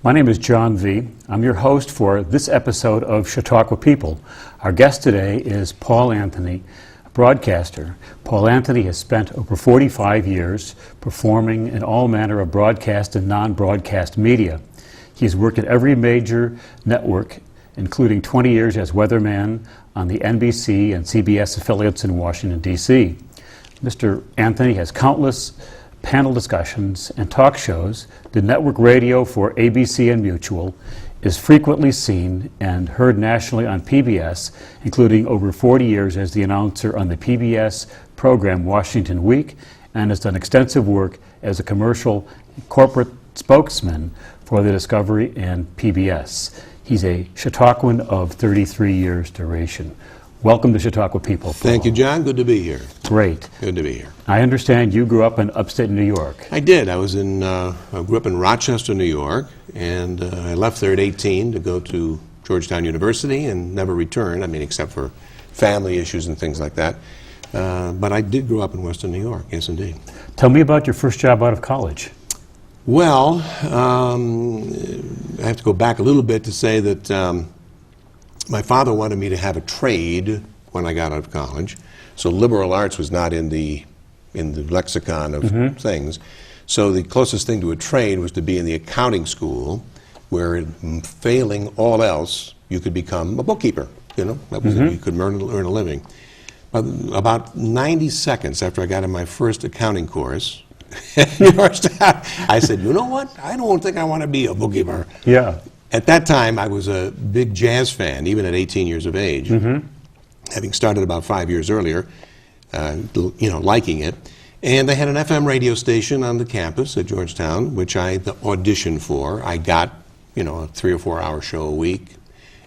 My name is John Viehe. I'm your host for this episode of Chautauqua People. Our guest today is Paul Anthony, a broadcaster. Paul Anthony has spent over 45 years performing in all manner of broadcast and non-broadcast media. He has worked at every major network, including 20 years as weatherman on the NBC and CBS affiliates in Washington, D.C. Mr. Anthony has countless panel discussions and talk shows, did network radio for ABC and Mutual, is frequently seen and heard nationally on PBS, including over 40 years as the announcer on the PBS program Washington Week, and has done extensive work as a commercial corporate spokesman for the Discovery and PBS. He's a Chautauquan of 33 years duration. Welcome to Chautauqua People, Paul. Thank you, John. Good to be here. Great. Good to be here. I understand you grew up in upstate New York. I did. I grew up in Rochester, New York, and I left there at 18 to go to Georgetown University and never returned, except for family issues and things like that. But I did grow up in Western New York, yes indeed. Tell me about your first job out of college. Well, I have to go back a little bit to say that my father wanted me to have a trade when I got out of college, so liberal arts was not in the lexicon of things. So the closest thing to a trade was to be in the accounting school, where failing all else, you could become a bookkeeper. That was it. You could earn a living. But about 90 seconds after I got in my first accounting course, I said, you know what? I don't think I want to be a bookkeeper. Yeah. At that time, I was a big jazz fan, even at 18 years of age, having started about 5 years earlier, liking it. And they had an FM radio station on the campus at Georgetown, which I auditioned for. I got, a 3 or 4 hour show a week.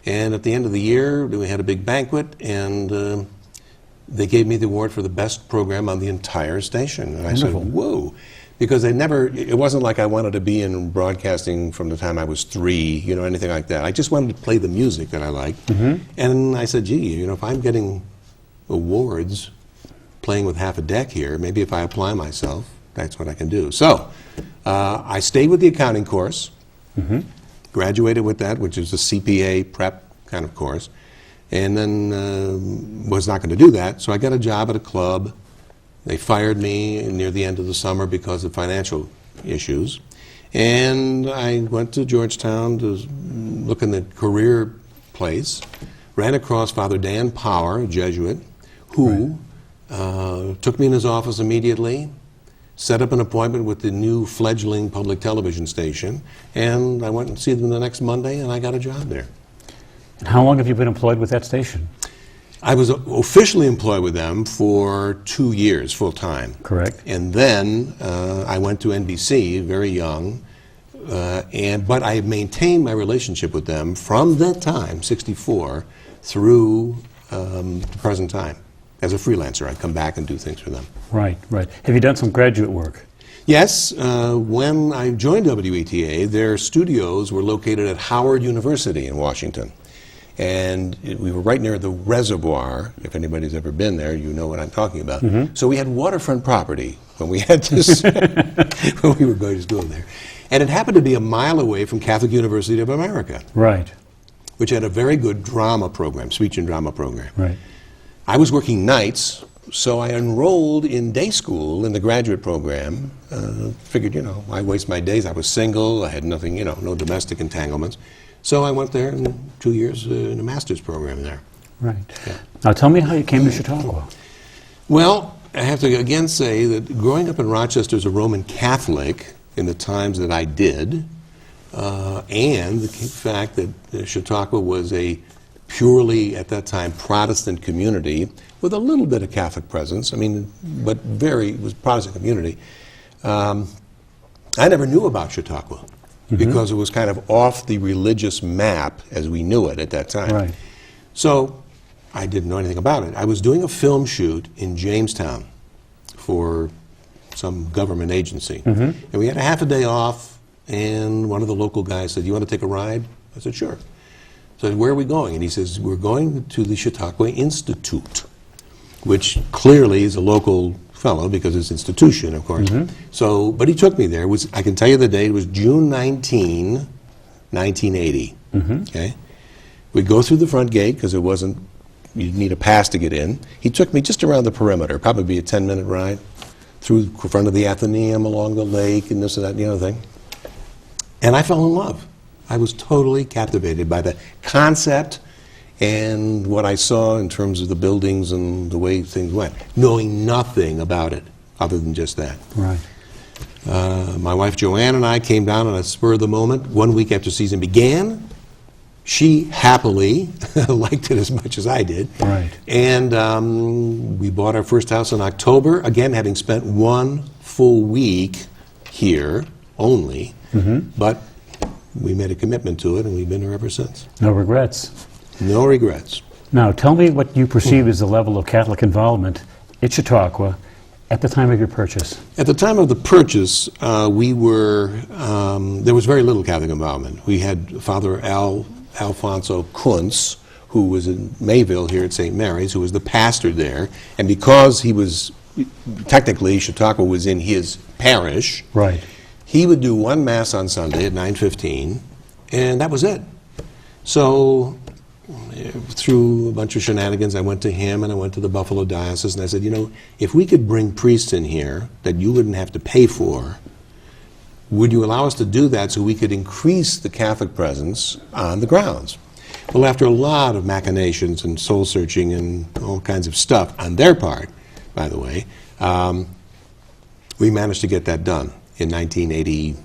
And at the end of the year, we had a big banquet, and they gave me the award for the best program on the entire station. And I said, whoa. Because it wasn't like I wanted to be in broadcasting from the time I was 3, anything like that. I just wanted to play the music that I liked. And I said, gee, if I'm getting awards playing with half a deck here, maybe if I apply myself, that's what I can do. So I stayed with the accounting course, graduated with that, which is a CPA prep kind of course, and then was not going to do that. So I got a job at a club. They fired me near the end of the summer because of financial issues. And I went to Georgetown to look in the career place, ran across Father Dan Power, a Jesuit, who took me in his office immediately, set up an appointment with the new fledgling public television station, and I went and see them the next Monday, and I got a job there. And how long have you been employed with that station? I was officially employed with them for 2 years, full-time. Correct. And then I went to NBC, very young, but I maintained my relationship with them from that time, 64, through the present time. As a freelancer, I'd come back and do things for them. Right, right. Have you done some graduate work? Yes. When I joined WETA, their studios were located at Howard University in Washington. And we were right near the reservoir. If anybody's ever been there, you know what I'm talking about. So we had waterfront property when we had this, when we were going to school there. And it happened to be a mile away from Catholic University of America. Right. Which had a very good drama program, speech and drama program. Right. I was working nights, so I enrolled in day school in the graduate program. Figured, I waste my days. I was single. I had nothing, no domestic entanglements. So I went there in 2 years in a master's program there. Right. Yeah. Now tell me how you came to Chautauqua. Well, I have to again say that growing up in Rochester as a Roman Catholic in the times that I did, and the fact that Chautauqua was a purely, at that time, Protestant community with a little bit of Catholic presence, but it was a Protestant community. I never knew about Chautauqua. Because it was kind of off the religious map as we knew it at that time. Right. So I didn't know anything about it. I was doing a film shoot in Jamestown for some government agency. And we had a half a day off, and one of the local guys said, "You want to take a ride?" I said, "Sure." So I said, "Where are we going?" And he says, "We're going to the Chautauqua Institute," which clearly is a local fellow because it's institution, of course. So, but he took me there. I can tell you the date. It was June 19, 1980. Okay, we'd go through the front gate because you'd need a pass to get in. He took me just around the perimeter, probably be a 10-minute ride, through the front of the Athenaeum, along the lake, and this and that and the other thing. And I fell in love. I was totally captivated by the concept and what I saw in terms of the buildings and the way things went, knowing nothing about it other than just that. Right. My wife Joanne and I came down on a spur of the moment 1 week after season began. She happily liked it as much as I did. Right. And we bought our first house in October, again having spent 1 full week here only. But we made a commitment to it, and we've been here ever since. No regrets. No regrets. Now, tell me what you perceive as the level of Catholic involvement at Chautauqua at the time of your purchase. At the time of the purchase, there was very little Catholic involvement. We had Father Alfonso Kuntz, who was in Mayville here at St. Mary's, who was the pastor there, and because he was, technically, Chautauqua was in his parish, right, he would do one Mass on Sunday at 9:15, and that was it. So, through a bunch of shenanigans, I went to him and I went to the Buffalo Diocese, and I said, you know, if we could bring priests in here that you wouldn't have to pay for, would you allow us to do that so we could increase the Catholic presence on the grounds? Well, after a lot of machinations and soul-searching and all kinds of stuff on their part, by the way, we managed to get that done in 1980,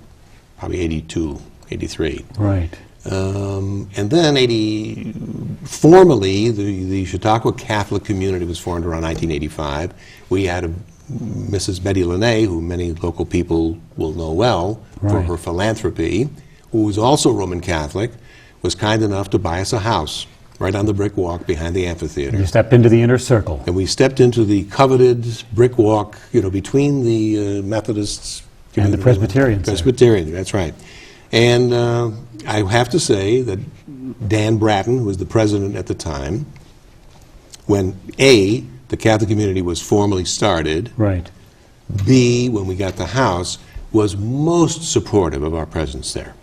probably 82, 83. Right. And then formally, the Chautauqua Catholic community was formed around 1985. We had Mrs. Betty Linnae, who many local people will know well for her philanthropy, who was also Roman Catholic, was kind enough to buy us a house right on the brick walk behind the amphitheater. You stepped into the inner circle. And we stepped into the coveted brick walk, you know, between the Methodists and the Presbyterians. Presbyterian, that's right. And I have to say that Dan Bratton, who was the president at the time, when A, the Catholic community was formally started, right, B, when we got the house, was most supportive of our presence there.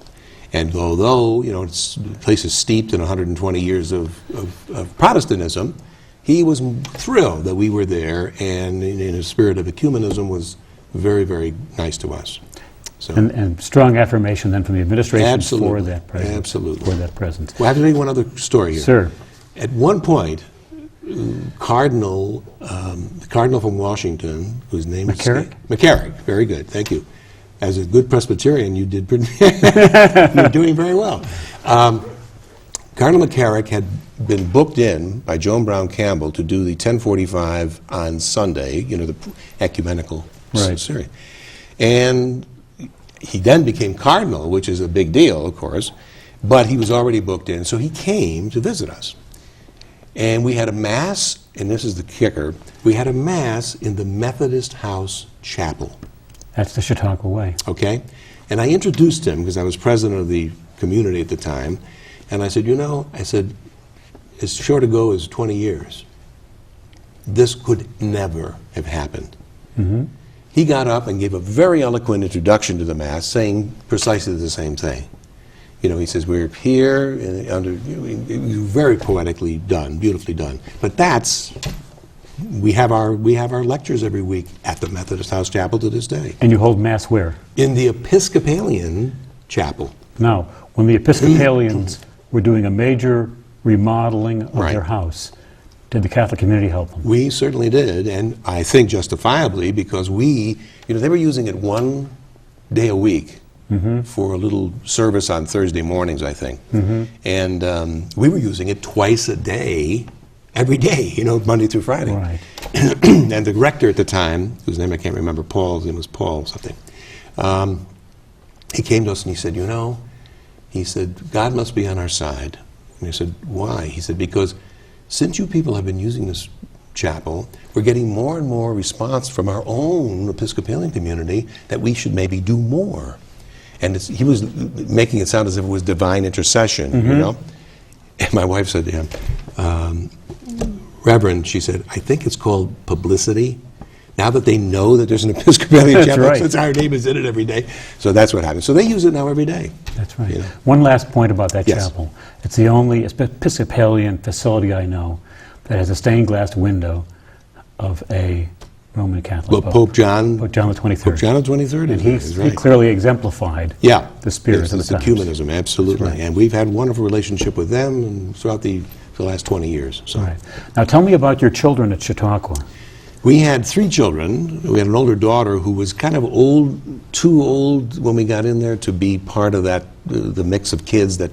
And although, you know, the place is steeped in 120 years of Protestantism, he was thrilled that we were there, and in a spirit of ecumenism was very, very nice to us. So, and strong affirmation then from the administration absolutely, for that presence. Absolutely. For that presence. Well, I have to tell you one other story here. Sir. At one point, the Cardinal from Washington, whose name McCarrick? is... McCarrick, very good, thank you. As a good Presbyterian, you did pretty... You're doing very well. Cardinal McCarrick had been booked in by Joan Brown Campbell to do the 1045 on Sunday, you know, the ecumenical series. And he then became cardinal, which is a big deal, of course, but he was already booked in, so he came to visit us. And we had a Mass, and this is the kicker, we had a Mass in the Methodist House Chapel. That's the Chautauqua way. Okay? And I introduced him, because I was president of the community at the time, and I said, you know, I said, as short ago as 20 years, this could never have happened. Mm-hmm. He got up and gave a very eloquent introduction to the Mass, saying precisely the same thing. You know, he says, we're here, it was very poetically done, beautifully done. But we have our lectures every week at the Methodist House Chapel to this day. And you hold Mass where? In the Episcopalian Chapel. Now, when the Episcopalians were doing a major remodeling of their house, did the Catholic community help them? We certainly did, and I think justifiably, because they were using it 1 day a week for a little service on Thursday mornings, I think. And we were using it twice a day, every day, you know, Monday through Friday. Right. And the rector at the time, whose name I can't remember, his name was Paul something, he came to us and he said, you know, he said, God must be on our side. And I said, why? He said, because since you people have been using this chapel, we're getting more and more response from our own Episcopalian community that we should maybe do more. And he was making it sound as if it was divine intercession, you know? And my wife said to him, Reverend, she said, I think it's called publicity, now that they know that there's an Episcopalian That's chapel, right. since our name is in it every day. So that's what happens. So they use it now every day. That's right. You know. One last point about that Yes. chapel. It's the only Episcopalian facility I know that has a stained glass window of a Roman Catholic Well, Pope John the 23rd. Pope John the 23rd And is right. he clearly exemplified Yeah, the spirit it's of the times. ecumenism, absolutely. That's right. And we've had a wonderful relationship with them and throughout the last 20 years. So. Right. Now tell me about your children at Chautauqua. We had 3 children. We had an older daughter who was kind of old, too old when we got in there to be part of that, the mix of kids that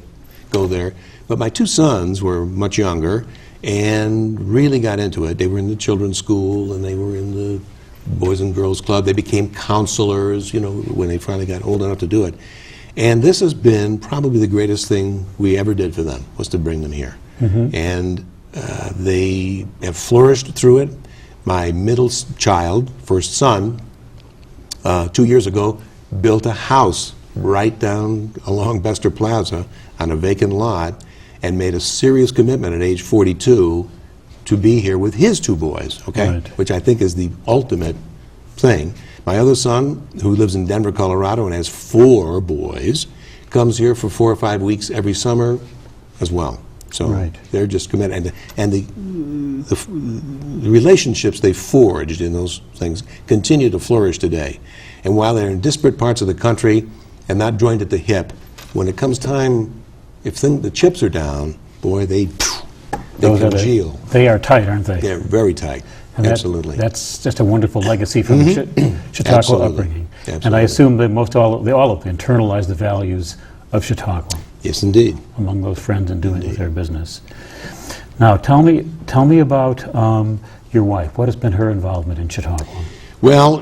go there. But my 2 sons were much younger and really got into it. They were in the children's school and they were in the Boys and Girls Club. They became counselors, when they finally got old enough to do it. And this has been probably the greatest thing we ever did for them, was to bring them here. Mm-hmm. And they have flourished through it. My middle child, first son, 2 years ago, built a house right down along Bester Plaza on a vacant lot and made a serious commitment at age 42 to be here with his 2 boys, okay? Right. Which I think is the ultimate thing. My other son, who lives in Denver, Colorado, and has 4 boys, comes here for 4 or 5 weeks every summer as well. So Right. they're just committed. And the relationships they forged in those things continue to flourish today. And while they're in disparate parts of the country and not joined at the hip, when it comes time, if the chips are down, boy, they congeal. They are tight, aren't they? They're very tight. And Absolutely. That's just a wonderful legacy from the Chautauqua Absolutely. upbringing. And I Absolutely. assume that all of them internalize the values of Chautauqua Yes, indeed. among those friends and doing with their business. Now, tell me about your wife. What has been her involvement in Chautauqua? Well,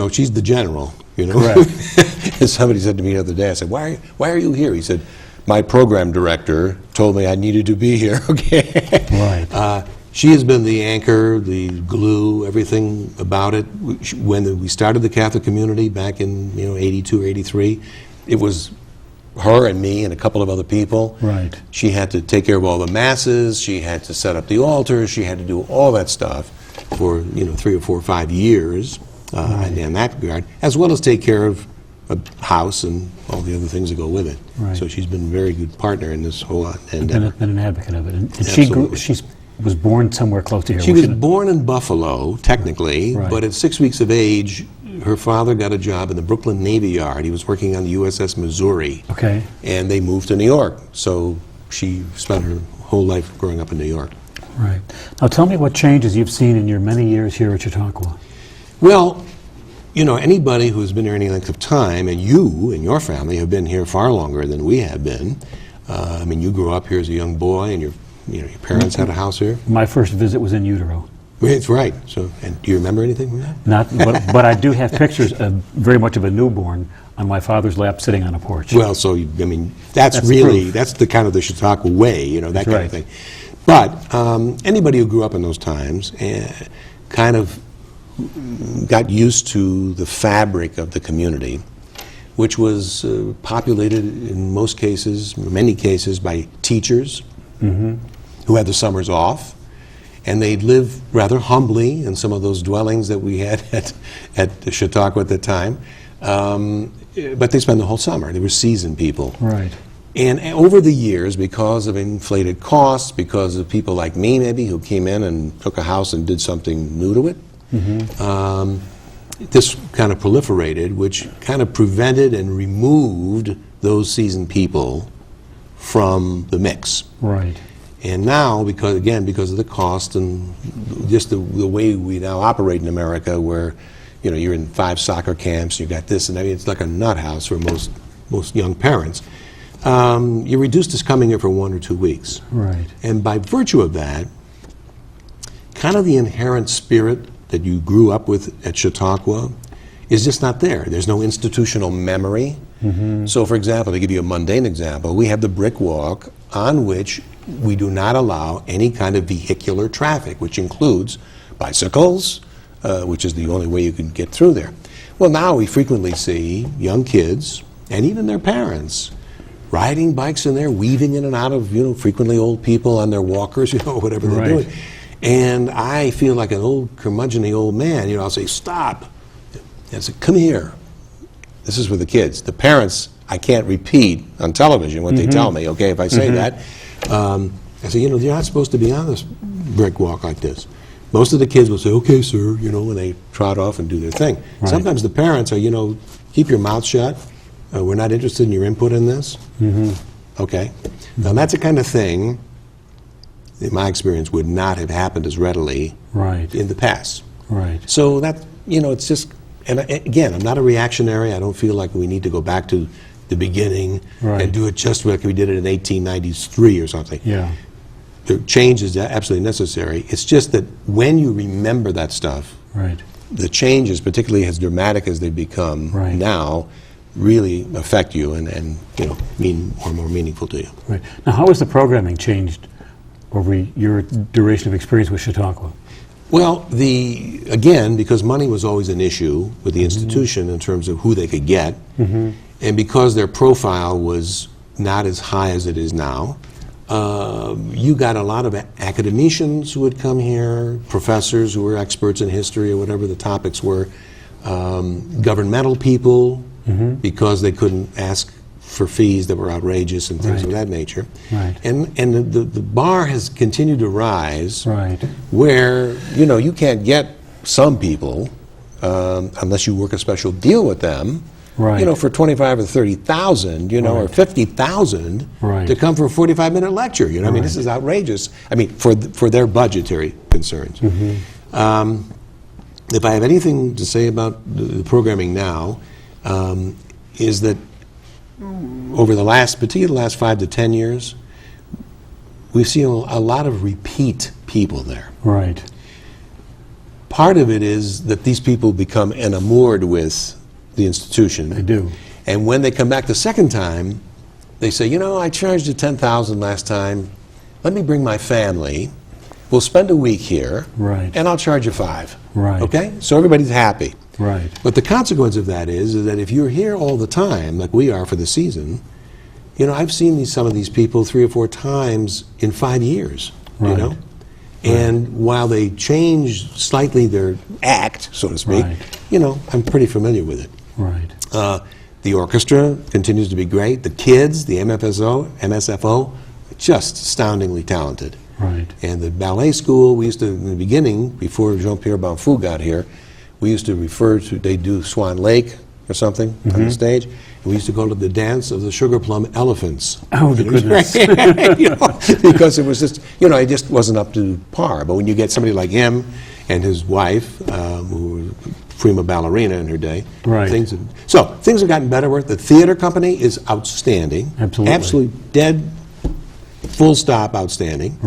she's the general, Correct. And somebody said to me the other day, I said, why are you here? He said, my program director told me I needed to be here, okay? Right. She has been the anchor, the glue, everything about it. When we started the Catholic community back in 82 or 83, it was her and me and a couple of other people. Right. She had to take care of all the masses. She had to set up the altars. She had to do all that stuff for 3 or 4 or 5 years in that regard, as well as take care of a house and all the other things that go with it. Right. So she's been a very good partner in this whole endeavor. Been an advocate of it. And Absolutely. she was born somewhere close to here. She was born in Buffalo, technically, Right. but at 6 weeks of age, her father got a job in the Brooklyn Navy Yard. He was working on the USS Missouri. Okay. And they moved to New York. So she spent her whole life growing up in New York. Right. Now tell me what changes you've seen in your many years here at Chautauqua. Well, anybody who's been here any length of time, and you and your family have been here far longer than we have been. You grew up here as a young boy, and your parents had a house here. My first visit was in utero. That's right. So, and do you remember anything from that? But I do have pictures of very much of a newborn on my father's lap sitting on a porch. Well, so that's really proof. that's the kind of the Chautauqua way, that That's kind right. of thing. But anybody who grew up in those times kind of got used to the fabric of the community, which was populated in many cases, by teachers who had the summers off, and they'd live rather humbly in some of those dwellings that we had at Chautauqua at the time. But they spent the whole summer. They were seasoned people. Right. And over the years, because of inflated costs, because of people like me maybe who came in and took a house and did something new to it, this kind of proliferated, which kind of prevented and removed those seasoned people from the mix. Right. And now, because of the cost and just the way we now operate in America, where you're in 5 soccer camps, you got this and that, it's like a nut house for most young parents. You're reduced to coming here for 1 or 2 weeks. Right. And by virtue of that, kind of the inherent spirit that you grew up with at Chautauqua is just not there. There's no institutional memory. So, for example, to give you a mundane example, we have the brick walk on which we do not allow any kind of vehicular traffic, which includes bicycles, which is the only way you can get through there. Well, now we frequently see young kids, and even their parents, riding bikes in there, weaving in and out of, frequently old people on their walkers, whatever they're Right. doing. And I feel like an old curmudgeon-y old man. You know, I'll say, stop. And I say, come here. This is for the kids. The parents, I can't repeat on television what they tell me, okay, if I say that. I say, you know, you're not supposed to be on this brick walk like this. Most of the kids will say, okay, sir, you know, when they trot off and do their thing. Right. Sometimes the parents are, you know, keep your mouth shut. We're not interested in your input in this. Okay. Now, that's the kind of thing, in my experience, would not have happened as readily in the past. Right. So that, you know, it's just, and again, I'm not a reactionary. I don't feel like we need to go back to the beginning and do it just like we did it in 1893 or something. Yeah. The change is absolutely necessary. It's just that when you remember that stuff, the changes, particularly as dramatic as they become now, really affect you and you know, mean more meaningful to you. Right. Now, how has the programming changed over your duration of experience with Chautauqua? Well, again, because money was always an issue with the institution in terms of who they could get, and because their profile was not as high as it is now, you got a lot of academicians who would come here, professors who were experts in history or whatever the topics were, governmental people, because they couldn't ask for fees that were outrageous and things of that nature. And the bar has continued to rise where, you know, you can't get some people, unless you work a special deal with them, you know, for 25 or 30,000, you know, or 50,000 to come for a 45-minute lecture. You know, I mean, this is outrageous. I mean, for their budgetary concerns. If I have anything to say about the programming now, is that over the particularly the last 5 to 10 years, we've seen a lot of repeat people there. Part of it is that these people become enamored with the institution. They do. And when they come back the second time, they say, you know, I charged you $10,000 last time. Let me bring my family. We'll spend a week here, and I'll charge you $5. Okay? So everybody's happy. But the consequence of that is that if you're here all the time, like we are for the season, you know, I've seen some of these people 3 or 4 times in 5 years, you know? And while they change slightly their act, so to speak, you know, I'm pretty familiar with it. The orchestra continues to be great. The kids, the MSFO, just astoundingly talented. And the ballet school, we used to, in the beginning, before Jean-Pierre Banfou got here, we used to refer to, they do Swan Lake or something on the stage, and we used to call it the dance of the sugar plum elephants. Oh, the goodness. You know, because it was just, you know, it just wasn't up to par. But when you get somebody like him and his wife, who were prima ballerina in her day, things have gotten better with the theater company is outstanding. Absolutely dead, full stop, outstanding.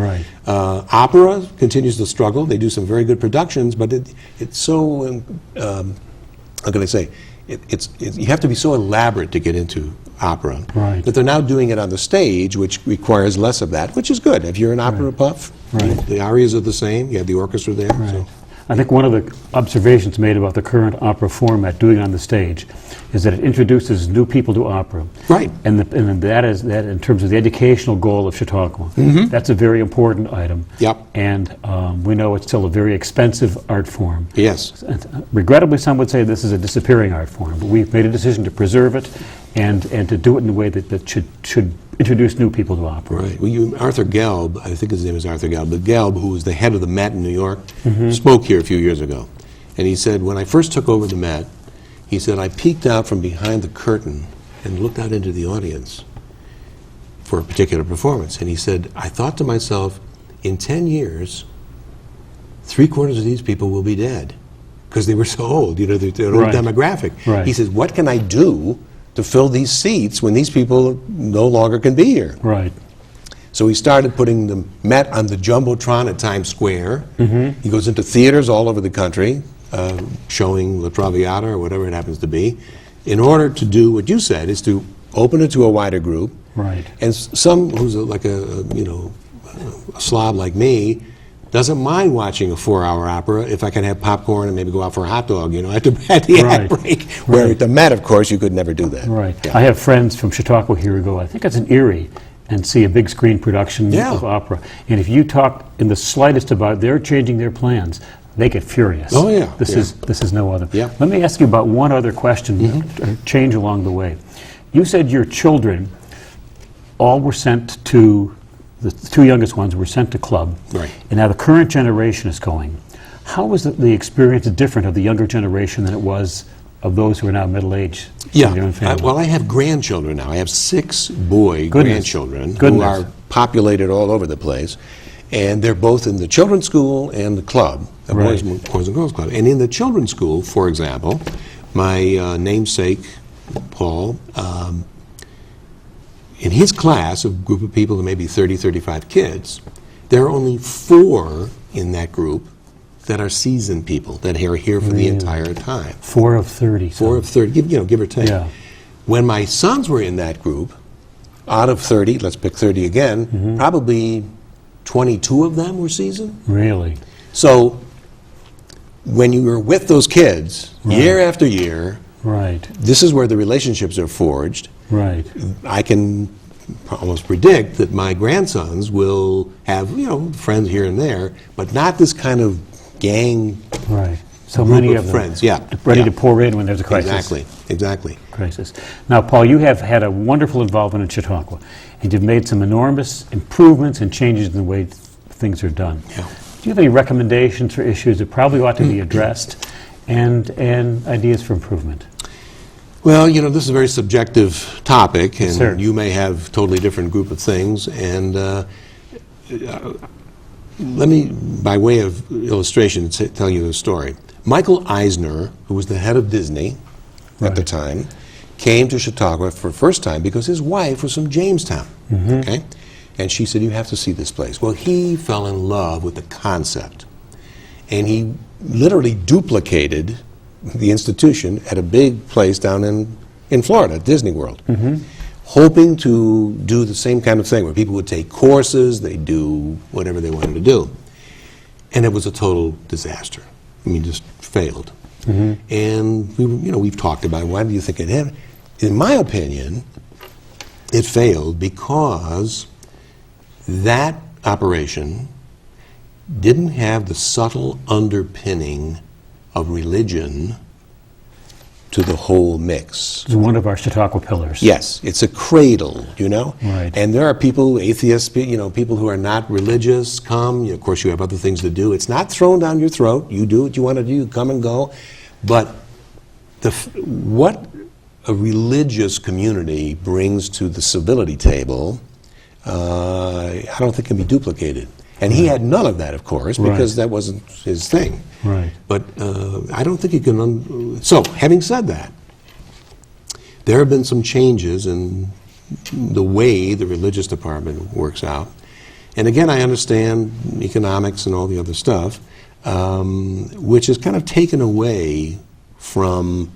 Opera continues to struggle. They do some very good productions, but it's so, how can I say, you have to be so elaborate to get into opera that they're now doing it on the stage, which requires less of that, which is good. If you're an opera buff, the arias are the same. You have the orchestra there. So. I think one of the observations made about the current opera format, doing it on the stage, is that it introduces new people to opera. And that is that in terms of the educational goal of Chautauqua. That's a very important item. And we know it's still a very expensive art form. Regrettably, some would say this is a disappearing art form, but we've made a decision to preserve it and to do it in a way that should introduce new people to opera. Well, Arthur Gelb, I think his name is Arthur Gelb, but Gelb, who was the head of the Met in New York, spoke here a few years ago. And he said, when I first took over the Met, he said, I peeked out from behind the curtain and looked out into the audience for a particular performance. And he said, I thought to myself, in 10 years, 3/4 of these people will be dead because they were so old, you know, they're an old demographic. He says, what can I do to fill these seats when these people no longer can be here? So he started putting the Met on the Jumbotron at Times Square. He goes into theaters all over the country, showing La Traviata or whatever it happens to be, in order to do what you said, is to open it to a wider group. And some who's like a slob like me doesn't mind watching a 4-hour opera if I can have popcorn and maybe go out for a hot dog, you know, at the ad break. Where at the Met, of course, you could never do that. I have friends from Chautauqua here who go, I think it's in Erie, and see a big screen production Yeah. of opera. And if you talk in the slightest about they're changing their plans, they get furious. Oh, yeah. This Yeah. is no other. Yeah. Let me ask you about one other question, change along the way. You said your children all were sent to, the two youngest ones were sent to club. Right. And now the current generation is going. How was the experience different of the younger generation than it was of those who are now middle-aged? Yeah. Your own family? Well, I have grandchildren now. I have 6 boy Goodness. grandchildren who Goodness. are populated all over the place. And they're both in the children's school and the club, the Right. Boys and Girls Club. And in the children's school, for example, my namesake, Paul, in his class, a group of people, maybe 30, 35 kids, there are only 4 in that group that are seasoned people, that are here for the entire time. 4 of 30. so- 4 of 30, give or take. Yeah. When my sons were in that group, out of 30, let's pick 30 again, probably 22 of them were seasoned. Really? So when you were with those kids, year after year, Right. this is where the relationships are forged. Right. I can almost predict that my grandsons will have, friends here and there, but not this kind of gang Right. So group many of of them friends. Yeah. ready yeah. to pour in when there's a crisis. Exactly. Crisis. Now, Paul, you have had a wonderful involvement in Chautauqua, and you've made some enormous improvements and changes in the way things are done. Yeah. Do you have any recommendations for issues that probably ought to be addressed, and ideas for improvement? Well, this is a very subjective topic, and Sir. you may have a totally different group of things. And let me, by way of illustration, tell you a story. Michael Eisner, who was the head of Disney at the time, came to Chautauqua for the first time because his wife was from Jamestown. Okay? And she said, "You have to see this place." Well, he fell in love with the concept. And he literally duplicated the institution at a big place down in Florida, Disney World, hoping to do the same kind of thing where people would take courses, they'd do whatever they wanted to do. And it was a total disaster. I mean, just failed. And we've talked about why do you think it had? In my opinion, it failed because that operation didn't have the subtle underpinning of religion to the whole mix. It's one of our Chautauqua pillars. Yes, it's a cradle, Right. And there are people, atheists, people who are not religious come. Of course, you have other things to do. It's not thrown down your throat. You do what you want to do. You come and go. But what a religious community brings to the civility table, I don't think can be duplicated. And he had none of that, of course, because that wasn't his thing. Right. But I don't think he can. So, having said that, there have been some changes in the way the religious department works out. And again, I understand economics and all the other stuff, which is kind of taken away from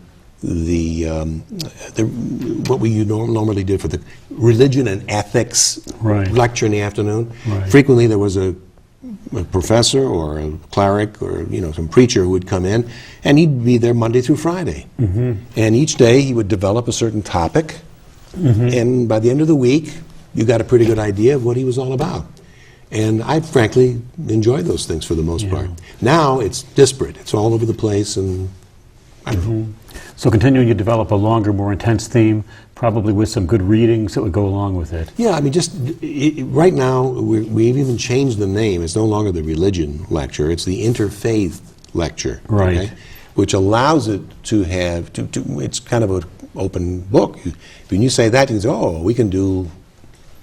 what we normally did for the religion and ethics lecture in the afternoon. Right. Frequently, there was a professor or a cleric or some preacher who would come in, and he'd be there Monday through Friday. And each day he would develop a certain topic, and by the end of the week, you got a pretty good idea of what he was all about. And I frankly enjoyed those things for the most part. Now it's disparate; it's all over the place, and I don't know. So continuing to develop a longer, more intense theme, probably with some good readings that would go along with it. Yeah, I mean, right now, we've even changed the name. It's no longer the religion lecture, it's the interfaith lecture. Right. Okay? Which allows it to have, it's kind of an open book. When you say that, you can say, oh, we can do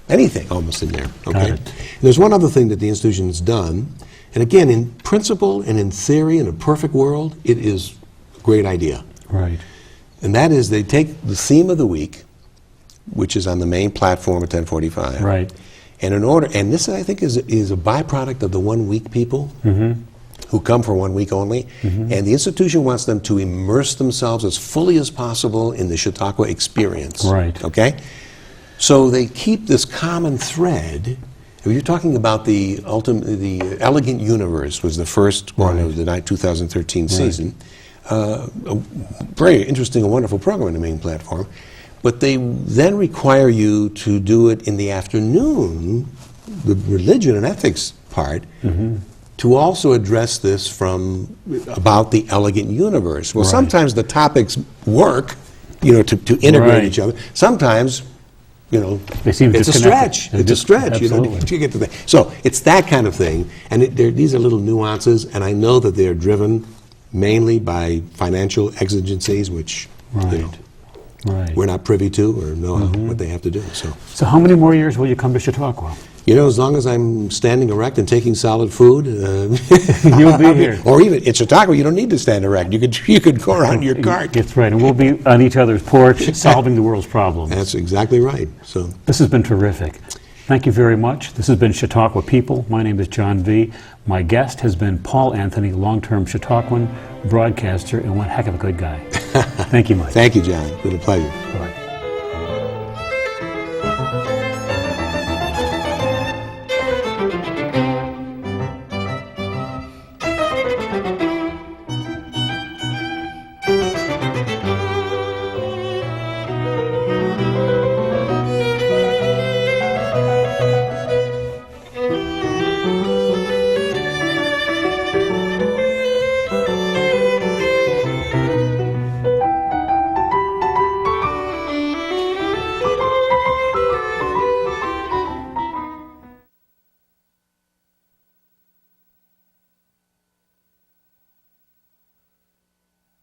anything almost in there. Okay. Got it. And there's one other thing that the institution has done, and again, in principle and in theory, in a perfect world, it is a great idea. Right. And that is they take the theme of the week, which is on the main platform at 1045. Right. And this I think is a byproduct of the 1 week people who come for 1 week only. And the institution wants them to immerse themselves as fully as possible in the Chautauqua experience. Right. Okay? So they keep this common thread. If you're talking about the Elegant Universe was the first one of the 2013 season. A very interesting and wonderful program on the main platform. but they then require you to do it in the afternoon, the religion and ethics part, to also address this from about the elegant universe. Well, Right. sometimes the topics work, to integrate Right. each other. Sometimes, They seem it's a disconnected. stretch. It's a stretch. Absolutely. To get to that. So it's that kind of thing, and these are little nuances, and I know that they're driven mainly by financial exigencies, which Right. Right. we're not privy to or know what they have to do. So how many more years will you come to Chautauqua? As long as I'm standing erect and taking solid food, You'll be here. Or even in Chautauqua, you don't need to stand erect. You could go around your cart. That's right, and we'll be on each other's porch solving the world's problems. That's exactly right. So This has been terrific. Thank you very much. This has been Chautauqua People. My name is John Viehe. My guest has been Paul Anthony, long-term Chautauquan broadcaster and one heck of a good guy. Thank you, Mike. thank you, John. It's been a pleasure. Bye.